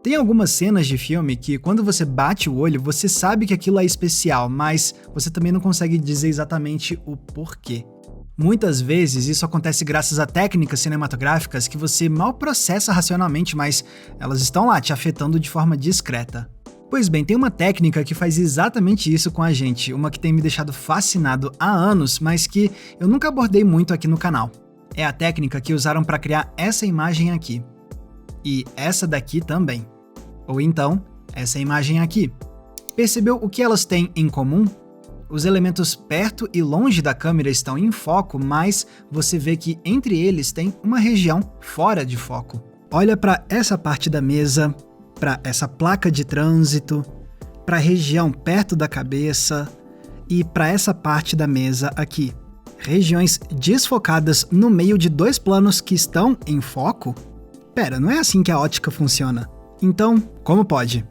Tem algumas cenas de filme que, quando você bate o olho, você sabe que aquilo é especial, mas você também não consegue dizer exatamente o porquê. Muitas vezes isso acontece graças a técnicas cinematográficas que você mal processa racionalmente, mas elas estão lá te afetando de forma discreta. Pois bem, tem uma técnica que faz exatamente isso com a gente, uma que tem me deixado fascinado há anos, mas que eu nunca abordei muito aqui no canal. É a técnica que usaram para criar essa imagem aqui. E essa daqui também. Ou então, essa imagem aqui. Percebeu o que elas têm em comum? Os elementos perto e longe da câmera estão em foco, mas você vê que entre eles tem uma região fora de foco. Olha para essa parte da mesa, para essa placa de trânsito, para a região perto da cabeça e para essa parte da mesa aqui. Regiões desfocadas no meio de dois planos que estão em foco? Pera, não é assim que a ótica funciona. Então, como pode?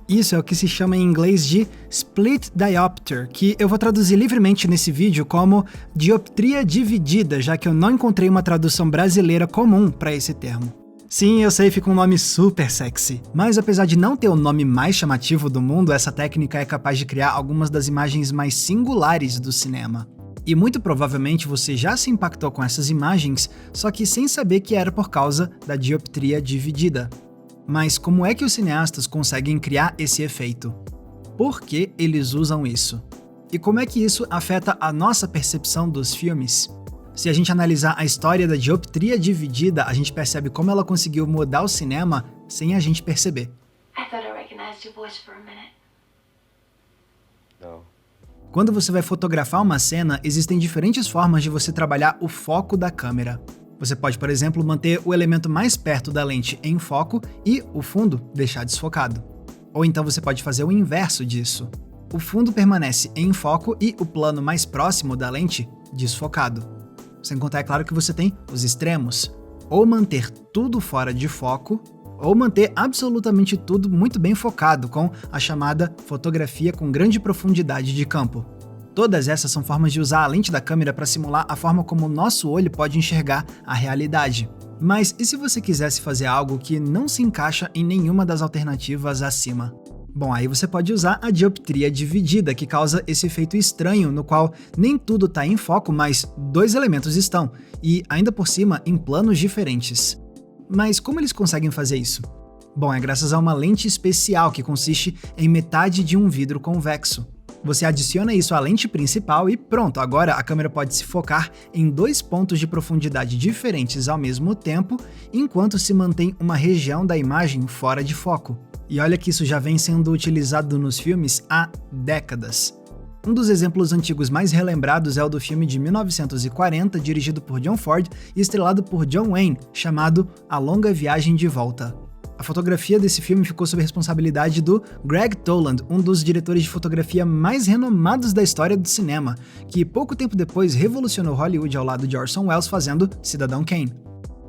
Isso é o que se chama em inglês de split diopter, que eu vou traduzir livremente nesse vídeo como dioptria dividida, já que eu não encontrei uma tradução brasileira comum para esse termo. Sim, eu sei, fica um nome super sexy. Mas apesar de não ter o nome mais chamativo do mundo, essa técnica é capaz de criar algumas das imagens mais singulares do cinema. E muito provavelmente você já se impactou com essas imagens, só que sem saber que era por causa da dioptria dividida. Mas como é que os cineastas conseguem criar esse efeito? Por que eles usam isso? E como é que isso afeta a nossa percepção dos filmes? Se a gente analisar a história da dioptria dividida, a gente percebe como ela conseguiu mudar o cinema sem a gente perceber. Quando você vai fotografar uma cena, existem diferentes formas de você trabalhar o foco da câmera. Você pode, por exemplo, manter o elemento mais perto da lente em foco e o fundo deixar desfocado. Ou então você pode fazer o inverso disso. O fundo permanece em foco e o plano mais próximo da lente desfocado. Sem contar, é claro, que você tem os extremos. Ou manter tudo fora de foco, ou manter absolutamente tudo muito bem focado, com a chamada fotografia com grande profundidade de campo. Todas essas são formas de usar a lente da câmera para simular a forma como o nosso olho pode enxergar a realidade. Mas e se você quisesse fazer algo que não se encaixa em nenhuma das alternativas acima? Bom, aí você pode usar a dioptria dividida, que causa esse efeito estranho, no qual nem tudo está em foco, mas dois elementos estão, e ainda por cima em planos diferentes. Mas como eles conseguem fazer isso? Bom, é graças a uma lente especial que consiste em metade de um vidro convexo. Você adiciona isso à lente principal e pronto, agora a câmera pode se focar em dois pontos de profundidade diferentes ao mesmo tempo, enquanto se mantém uma região da imagem fora de foco. E olha que isso já vem sendo utilizado nos filmes há décadas. Um dos exemplos antigos mais relembrados é o do filme de 1940, dirigido por John Ford e estrelado por John Wayne, chamado A Longa Viagem de Volta. A fotografia desse filme ficou sob responsabilidade do Greg Toland, um dos diretores de fotografia mais renomados da história do cinema, que pouco tempo depois revolucionou Hollywood ao lado de Orson Welles fazendo Cidadão Kane.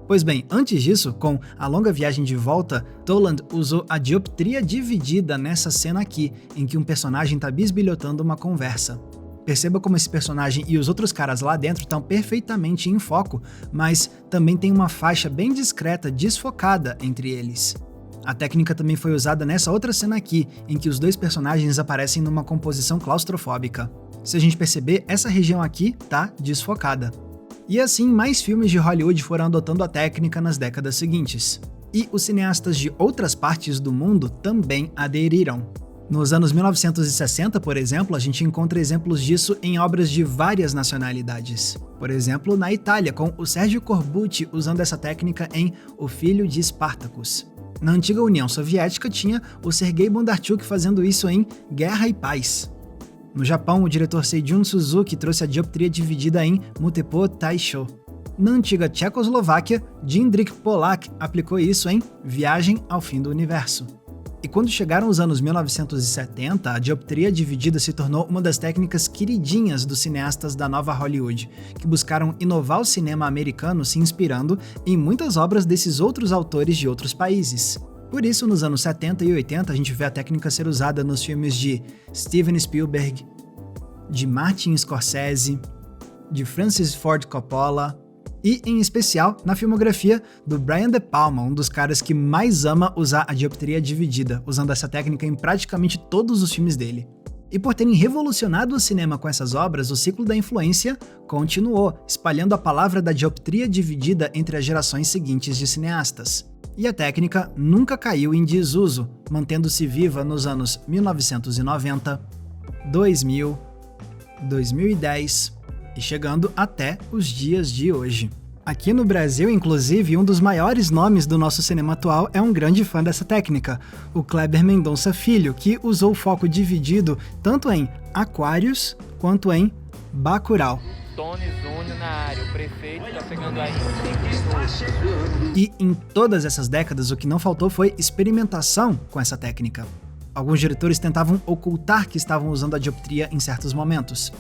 Pois bem, antes disso, com A Longa Viagem de Volta, Toland usou a dioptria dividida nessa cena aqui, em que um personagem está bisbilhotando uma conversa. Perceba como esse personagem e os outros caras lá dentro estão perfeitamente em foco, mas também tem uma faixa bem discreta desfocada entre eles. A técnica também foi usada nessa outra cena aqui, em que os dois personagens aparecem numa composição claustrofóbica. Se a gente perceber, essa região aqui tá desfocada. E assim, mais filmes de Hollywood foram adotando a técnica nas décadas seguintes. E os cineastas de outras partes do mundo também aderiram. Nos anos 1960, por exemplo, a gente encontra exemplos disso em obras de várias nacionalidades. Por exemplo, na Itália, com o Sergio Corbucci usando essa técnica em O Filho de Spartacus. Na antiga União Soviética tinha o Sergei Bondarchuk fazendo isso em Guerra e Paz. No Japão, o diretor Seijun Suzuki trouxe a dioptria dividida em Mutepo Taisho. Na antiga Tchecoslováquia, Jindřich Polák aplicou isso em Viagem ao Fim do Universo. E quando chegaram os anos 1970, a dioptria dividida se tornou uma das técnicas queridinhas dos cineastas da nova Hollywood, que buscaram inovar o cinema americano se inspirando em muitas obras desses outros autores de outros países. Por isso, nos anos 70 e 80, a gente vê a técnica ser usada nos filmes de Steven Spielberg, de Martin Scorsese, de Francis Ford Coppola, e, em especial, na filmografia do Brian De Palma, um dos caras que mais ama usar a dioptria dividida, usando essa técnica em praticamente todos os filmes dele. E por terem revolucionado o cinema com essas obras, o ciclo da influência continuou, espalhando a palavra da dioptria dividida entre as gerações seguintes de cineastas. E a técnica nunca caiu em desuso, mantendo-se viva nos anos 1990, 2000, 2010 e chegando até os dias de hoje. Aqui no Brasil, inclusive, um dos maiores nomes do nosso cinema atual é um grande fã dessa técnica, o Kleber Mendonça Filho, que usou o foco dividido tanto em Aquários quanto em Bacurau. Tony Júnior na área, o prefeito tá pegando aí. E em todas essas décadas, o que não faltou foi experimentação com essa técnica. Alguns diretores tentavam ocultar que estavam usando a dioptria em certos momentos.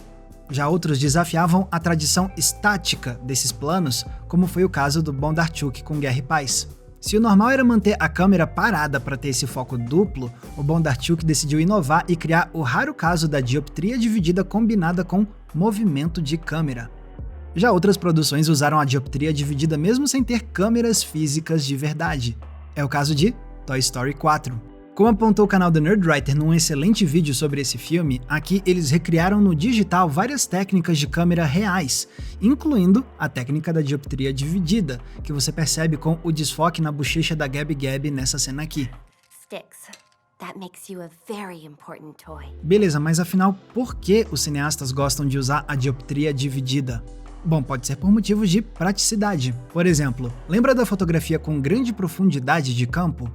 Já outros desafiavam a tradição estática desses planos, como foi o caso do Bondarchuk com Guerra e Paz. Se o normal era manter a câmera parada para ter esse foco duplo, o Bondarchuk decidiu inovar e criar o raro caso da dioptria dividida combinada com movimento de câmera. Já outras produções usaram a dioptria dividida mesmo sem ter câmeras físicas de verdade. É o caso de Toy Story 4. Como apontou o canal The Nerdwriter num excelente vídeo sobre esse filme, aqui eles recriaram no digital várias técnicas de câmera reais, incluindo a técnica da dioptria dividida, que você percebe com o desfoque na bochecha da Gabby Gabby nessa cena aqui. Sticks. That makes you a very important toy. Beleza, mas afinal, por que os cineastas gostam de usar a dioptria dividida? Bom, pode ser por motivos de praticidade. Por exemplo, lembra da fotografia com grande profundidade de campo?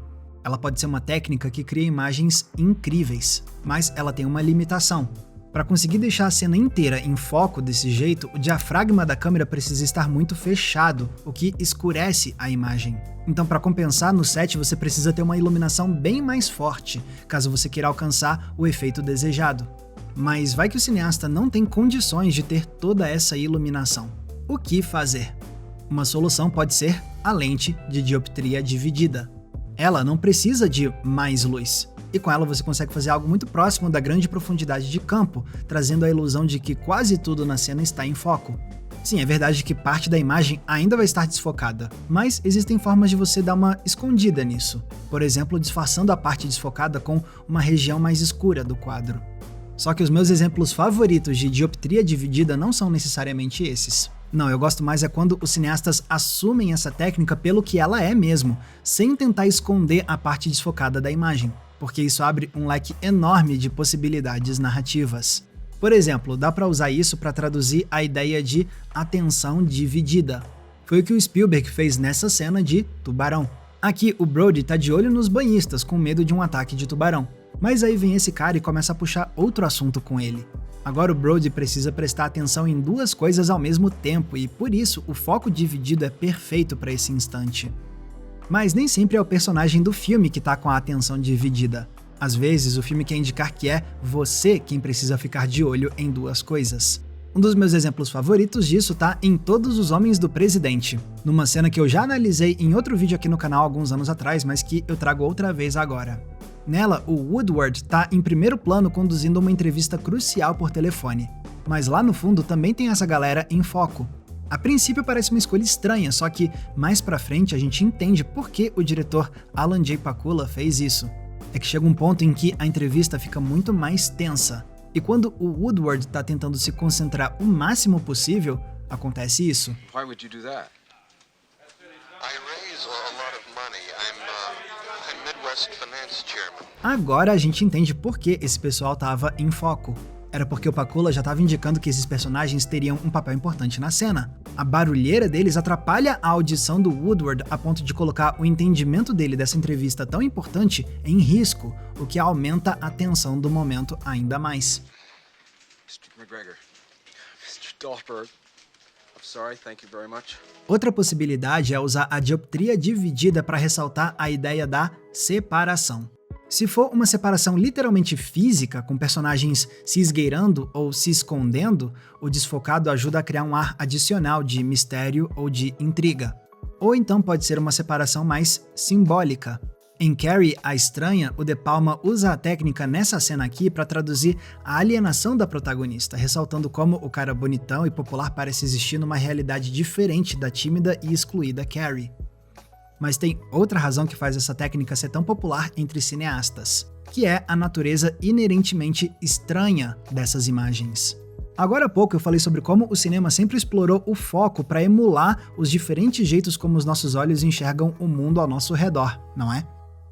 Ela pode ser uma técnica que cria imagens incríveis, mas ela tem uma limitação. Para conseguir deixar a cena inteira em foco desse jeito, o diafragma da câmera precisa estar muito fechado, o que escurece a imagem. Então, para compensar, no set você precisa ter uma iluminação bem mais forte, caso você queira alcançar o efeito desejado. Mas vai que o cineasta não tem condições de ter toda essa iluminação. O que fazer? Uma solução pode ser a lente de dioptria dividida. Ela não precisa de mais luz, e com ela você consegue fazer algo muito próximo da grande profundidade de campo, trazendo a ilusão de que quase tudo na cena está em foco. Sim, é verdade que parte da imagem ainda vai estar desfocada, mas existem formas de você dar uma escondida nisso, por exemplo, disfarçando a parte desfocada com uma região mais escura do quadro. Só que os meus exemplos favoritos de dioptria dividida não são necessariamente esses. Não, eu gosto mais é quando os cineastas assumem essa técnica pelo que ela é mesmo, sem tentar esconder a parte desfocada da imagem, porque isso abre um leque enorme de possibilidades narrativas. Por exemplo, dá para usar isso para traduzir a ideia de atenção dividida. Foi o que o Spielberg fez nessa cena de Tubarão. Aqui o Brody tá de olho nos banhistas com medo de um ataque de tubarão, mas aí vem esse cara e começa a puxar outro assunto com ele. Agora o Brody precisa prestar atenção em duas coisas ao mesmo tempo e, por isso, o foco dividido é perfeito para esse instante. Mas nem sempre é o personagem do filme que tá com a atenção dividida. Às vezes, o filme quer indicar que é você quem precisa ficar de olho em duas coisas. Um dos meus exemplos favoritos disso tá em Todos os Homens do Presidente, numa cena que eu já analisei em outro vídeo aqui no canal alguns anos atrás, mas que eu trago outra vez agora. Nela, o Woodward tá em primeiro plano conduzindo uma entrevista crucial por telefone, mas lá no fundo também tem essa galera em foco. A princípio parece uma escolha estranha, só que mais pra frente a gente entende por que o diretor Alan J. Pakula fez isso. É que chega um ponto em que a entrevista fica muito mais tensa, e quando o Woodward tá tentando se concentrar o máximo possível, acontece isso. Why would you do that? I raise a lot of money. I'm Midwest Finance Chairman. Agora a gente entende por que esse pessoal tava em foco. Era porque o Pakula já estava indicando que esses personagens teriam um papel importante na cena. A barulheira deles atrapalha a audição do Woodward a ponto de colocar o entendimento dele dessa entrevista tão importante em risco, o que aumenta a tensão do momento ainda mais. Mr. McGregor. Mr. Dahlberg. I'm sorry, thank you very much. Outra possibilidade é usar a dioptria dividida para ressaltar a ideia da separação. Se for uma separação literalmente física, com personagens se esgueirando ou se escondendo, o desfocado ajuda a criar um ar adicional de mistério ou de intriga. Ou então pode ser uma separação mais simbólica. Em Carrie, a Estranha, o De Palma usa a técnica nessa cena aqui para traduzir a alienação da protagonista, ressaltando como o cara bonitão e popular parece existir numa realidade diferente da tímida e excluída Carrie. Mas tem outra razão que faz essa técnica ser tão popular entre cineastas, que é a natureza inerentemente estranha dessas imagens. Agora há pouco eu falei sobre como o cinema sempre explorou o foco para emular os diferentes jeitos como os nossos olhos enxergam o mundo ao nosso redor, não é?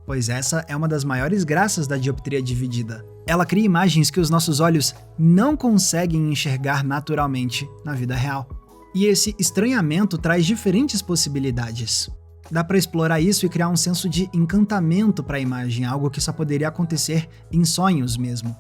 Pois essa é uma das maiores graças da dioptria dividida. Ela cria imagens que os nossos olhos não conseguem enxergar naturalmente na vida real. E esse estranhamento traz diferentes possibilidades. Dá para explorar isso e criar um senso de encantamento para a imagem, algo que só poderia acontecer em sonhos mesmo.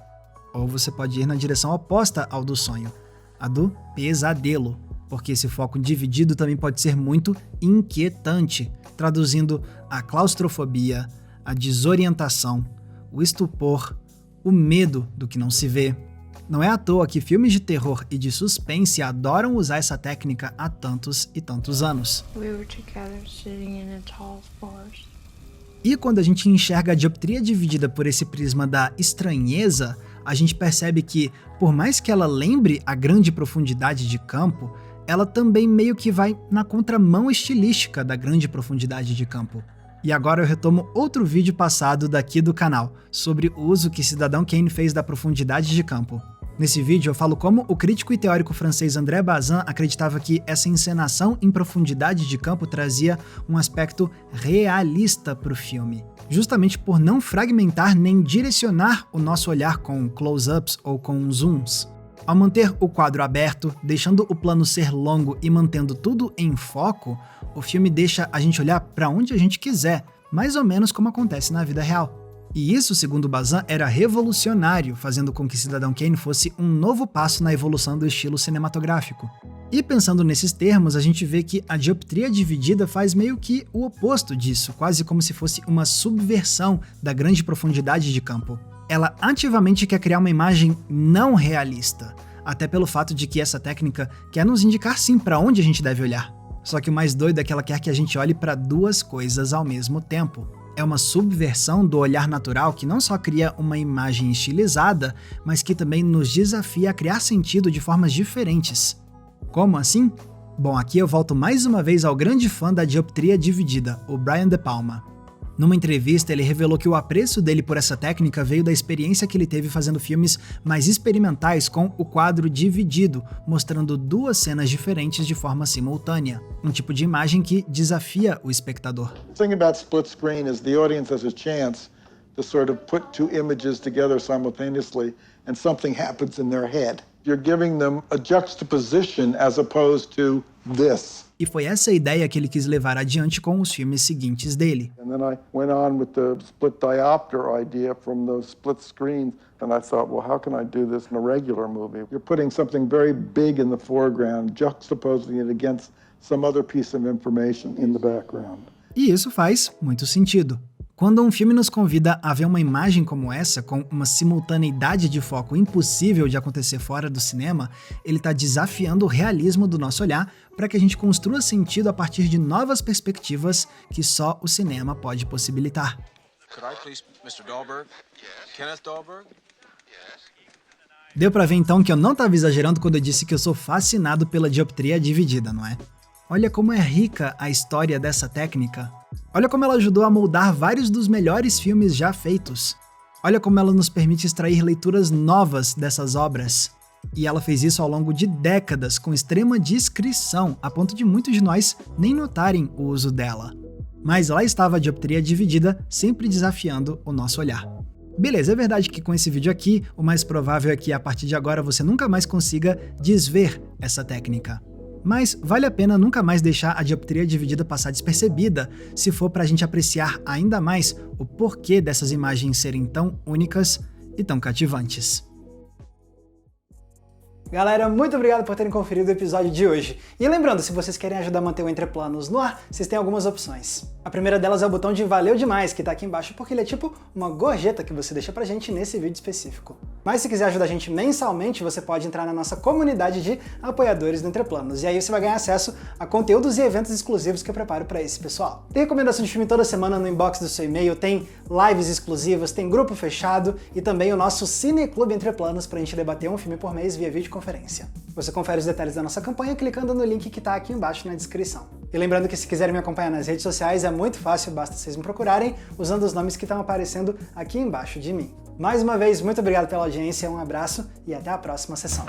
Ou você pode ir na direção oposta ao do sonho, a do pesadelo, porque esse foco dividido também pode ser muito inquietante, traduzindo a claustrofobia, a desorientação, o estupor, o medo do que não se vê. Não é à toa que filmes de terror e de suspense adoram usar essa técnica há tantos e tantos anos. E quando a gente enxerga a dioptria dividida por esse prisma da estranheza, a gente percebe que, por mais que ela lembre a grande profundidade de campo, ela também meio que vai na contramão estilística da grande profundidade de campo. E agora eu retomo outro vídeo passado daqui do canal, sobre o uso que Cidadão Kane fez da profundidade de campo. Nesse vídeo eu falo como o crítico e teórico francês André Bazin acreditava que essa encenação em profundidade de campo trazia um aspecto realista para o filme, justamente por não fragmentar nem direcionar o nosso olhar com close-ups ou com zooms. Ao manter o quadro aberto, deixando o plano ser longo e mantendo tudo em foco, o filme deixa a gente olhar para onde a gente quiser, mais ou menos como acontece na vida real. E isso, segundo Bazin, era revolucionário, fazendo com que Cidadão Kane fosse um novo passo na evolução do estilo cinematográfico. E pensando nesses termos, a gente vê que a dioptria dividida faz meio que o oposto disso, quase como se fosse uma subversão da grande profundidade de campo. Ela ativamente quer criar uma imagem não realista, até pelo fato de que essa técnica quer nos indicar sim para onde a gente deve olhar. Só que o mais doido é que ela quer que a gente olhe para duas coisas ao mesmo tempo. É uma subversão do olhar natural que não só cria uma imagem estilizada, mas que também nos desafia a criar sentido de formas diferentes. Como assim? Bom, aqui eu volto mais uma vez ao grande fã da dioptria dividida, o Brian De Palma. Numa entrevista, ele revelou que o apreço dele por essa técnica veio da experiência que ele teve fazendo filmes mais experimentais com o quadro dividido, mostrando duas cenas diferentes de forma simultânea, um tipo de imagem que desafia o espectador. The thing about split screen is the audience has a chance to sort of put two images together simultaneously and something happens in their head. You're giving them a juxtaposition as opposed to this. E foi essa ideia que ele quis levar adiante com os filmes seguintes dele. And then I went on with the split diopter idea from those split screens, and I thought, well, how can I do this in a regular movie? You're putting something very big in the foreground, juxtaposing it against some other piece of information in the background. E isso faz muito sentido. Quando um filme nos convida a ver uma imagem como essa, com uma simultaneidade de foco impossível de acontecer fora do cinema, ele está desafiando o realismo do nosso olhar para que a gente construa sentido a partir de novas perspectivas que só o cinema pode possibilitar. Could I please, Mr. Dahlberg? Yes. Kenneth Dahlberg? Yes. Deu para ver então que eu não estava exagerando quando eu disse que eu sou fascinado pela dioptria dividida, não é? Olha como é rica a história dessa técnica. Olha como ela ajudou a moldar vários dos melhores filmes já feitos. Olha como ela nos permite extrair leituras novas dessas obras. E ela fez isso ao longo de décadas, com extrema discrição, a ponto de muitos de nós nem notarem o uso dela. Mas lá estava a dioptria dividida, sempre desafiando o nosso olhar. Beleza, é verdade que com esse vídeo aqui, o mais provável é que a partir de agora você nunca mais consiga desver essa técnica. Mas vale a pena nunca mais deixar a dioptria dividida passar despercebida, se for para a gente apreciar ainda mais o porquê dessas imagens serem tão únicas e tão cativantes. Galera, muito obrigado por terem conferido o episódio de hoje. E lembrando, se vocês querem ajudar a manter o Entre Planos no ar, vocês têm algumas opções. A primeira delas é o botão de valeu demais, que tá aqui embaixo, porque ele é tipo uma gorjeta que você deixa pra gente nesse vídeo específico. Mas se quiser ajudar a gente mensalmente, você pode entrar na nossa comunidade de apoiadores do Entreplanos, e aí você vai ganhar acesso a conteúdos e eventos exclusivos que eu preparo pra esse pessoal. Tem recomendação de filme toda semana no inbox do seu e-mail, tem lives exclusivas, tem grupo fechado e também o nosso Cineclube Entreplanos pra gente debater um filme por mês via videoconferência. Você confere os detalhes da nossa campanha clicando no link que tá aqui embaixo na descrição. E lembrando que se quiserem me acompanhar nas redes sociais é muito fácil, basta vocês me procurarem usando os nomes que estão aparecendo aqui embaixo de mim. Mais uma vez, muito obrigado pela audiência, um abraço e até a próxima sessão.